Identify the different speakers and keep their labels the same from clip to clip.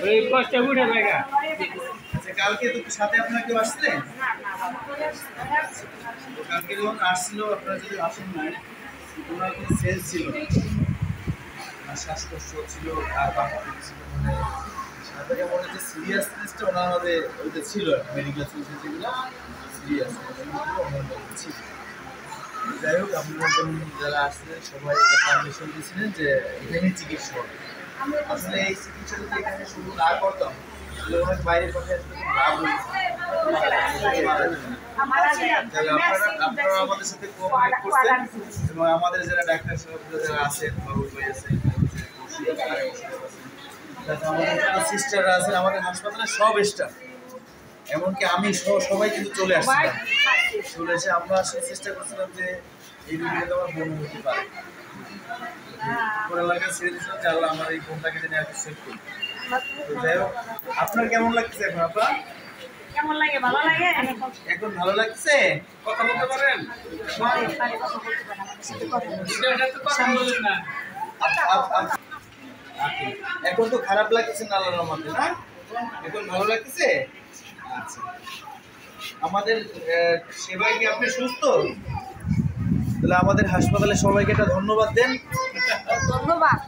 Speaker 1: ওই কষ্টে উঠে জায়গা।
Speaker 2: আচ্ছা, কালকে তো সাথে আপনার কেউ আসছিলেন? কালকে যখন আসছিল আপনারা যদি আসেন নাই, ওনার কোনো সেন্স ছিল না, শ্বাসকষ্ট ছিল, আর ছিল, মানে সাথে মনে যে সিরিয়াসনেসটা ওনার মধ্যে ওইটা ছিল, মেডিকেল সিরিয়াস যেগুলো সিরিয়াস ছিল। যাই হোক, আপনারা যারা আসছিলেন সবাই পারমিশন দিয়েছিলেন যে এখানে চিকিৎসা হবে। আসলে এই চিকিৎসা যদি এখানে শুরু না করতাম তাহলে অনেক বাইরে কথা লাভ আপনারা আমাদের সাথে কোঅপারেট করছেন এবং আমাদের যারা ডাক্তার সাহেব যারা আছেন, বাবুল ভাই আছেন, আমাদের সিস্টাররা আছেন, আমাদের হাসপাতালের সব স্টাফ, এমনকি আমি সবাই কিন্তু চলে আসছিলাম। চলে এসে আমরা আসলে চেষ্টা করছিলাম যে এই রুগীটা আমার বন্ধ হতে পারে। এলাকায় ছেড়ে দিয়েছিলাম যে আল্লাহ আমার এই ফোনটাকে জেনে আর সেভ করি। তো যাই হোক, আপনার কেমন লাগছে এখন? আপনার
Speaker 3: কেমন লাগে? ভালো লাগে।
Speaker 2: এখন ভালো লাগছে? কথা বলতে পারেন? এখন তো খারাপ লাগছে না আল্লাহর রহমতে, না? এখন ভালো লাগছে? আচ্ছা, আমাদের সেবায় কি আপনি সুস্থ? তাহলে আমাদের হাসপাতালে সবাইকে একটা ধন্যবাদ দেন।
Speaker 3: ধন্যবাদ।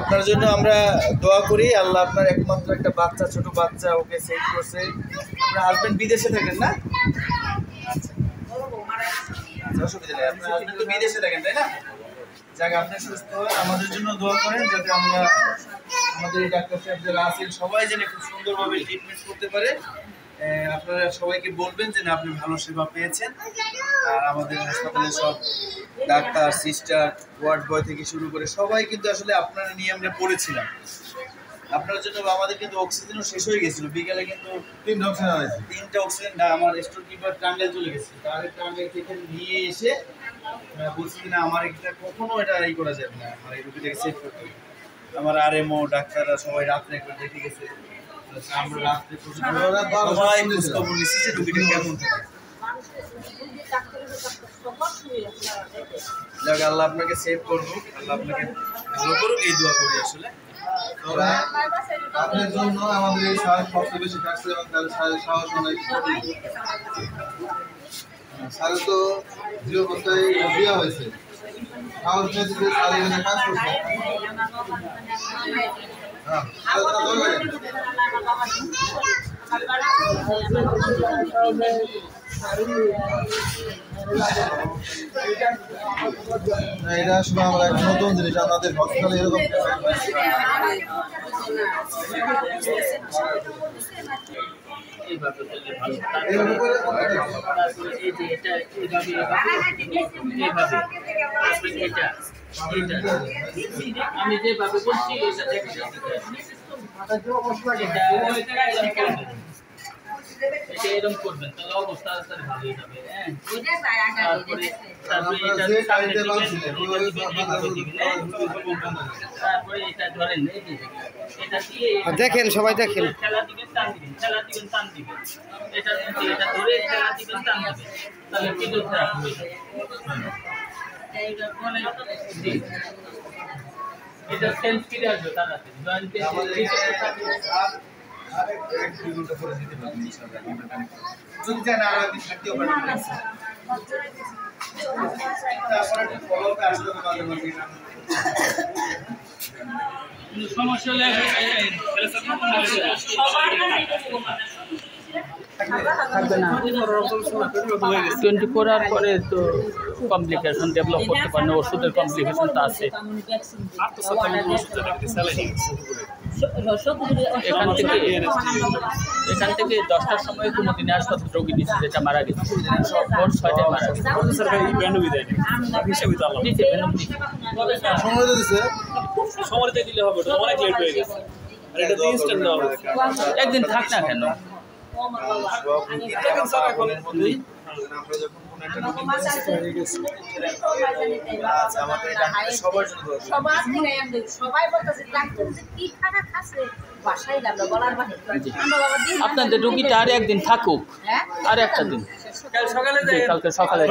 Speaker 2: আপনার জন্য আমরা দোয়া করি, আল্লাহ আপনার একমাত্র একটা বাচ্চা, ছোট বাচ্চা, ওকে সেভ করছে। আপনার হাজবেন্ড বিদেশে থাকেন, না? আচ্ছা, অসুবিধা নেই, আপনার হাজবেন্ড তো বিদেশে থাকেন, তাই না? যাক, আপনি সুস্থ হয়ে আমাদের জন্য দোয়া করেন, যাতে আমরা আমাদের এই ডাক্তার সাহেব যারা আছেন সবাই যেন খুব সুন্দরভাবে ট্রিটমেন্ট করতে পারে। আপনারা সবাইকে বলবেন যে না, আপনি ভালো সেবা পেয়েছেন। আর আমাদের হাসপাতালে সব ডাক্তার, সিস্টার, ওয়ার্ড বয় থেকে শুরু করে সবাই কিন্তু আসলে আপনারা নিয়ে আমরা পড়েছিলাম। আপনার জন্য আমাদের কিন্তু অক্সিজেনও শেষ হয়ে গেছিল বিকালে, কিন্তু 3টা অক্সিজেন আমার স্টোর কিপার টাঙ্গাইল চলে গেছে। তার টাঙ্গাইল থেকে নিয়ে এসে বলছি না, আমার এটা কখনো এটা এই করা যাবে না, আমার এই রুগীটাকে সেভ করতে হবে। আমার আরএমও ডাক্তাররা সবাই রাত্রে একবার দেখে গেছে। আমরা রাত্রে সবাই খোঁজখবর নিচ্ছি যে রুগীটা কেমন থাকে। যাক, আল্লাহ আপনাকে সেভ করুক, আল্লাহ আপনাকে ভালো করুক, এই দোয়া করি। আসলে আপনার জন্য আমাদের এই সাহস সবচেয়ে বেশি কাটছে এবং তার সাহস অনেক। স্যার তো জিরো অবস্থায় দেওয়া হয়েছে, সাহস নিয়ে দিতে স্যার এখানে কাজ করছে। হ্যাঁ, এটা আসলে আমরা একটা নতুন জিনিস, আমাদের হসপিটালে এরকম
Speaker 1: আমি যেভাবে বলছি এটা এরকম করবেন, তাহলে অবস্থা ভালো হয়ে যাবে। তারপরে এটা ধরেন, এটা দিয়ে
Speaker 4: দেখেন, সবাই দেখেন,
Speaker 1: খেলা দিবেন, টান দিবেন, খেলা দিবেন, টান দিবেন, এটা ধরে খেলা দিবেন, টান দিবেন, তাহলে ফিজিওথেরাপি হয়ে যাবে। এটা সেন্স ফিরে আসবে তাড়াতাড়ি।
Speaker 2: যদি চান আর একদিন থাকতেও পারেন।
Speaker 1: সমস্যা হলে 24 আওয়ার পরে তো কমপ্লিকেশন ডেভেলপ করতে পারে না, ওষুধের কমপ্লিকেশন তো আছে। এখান থেকে 10টার সময় কুমুদিনী হাসপাতাল রোগী দিচ্ছে, যেটা মারা গেছে। ভোর 6টায় মারা গেছে।
Speaker 5: সময়তে দিলে হবে, অনেক লেট হয়ে গেছে।
Speaker 1: একদিন থাক না কেন? আপনাদের রুগীটা আর একদিন থাকুক, আর একটা দিন, কালকে সকালে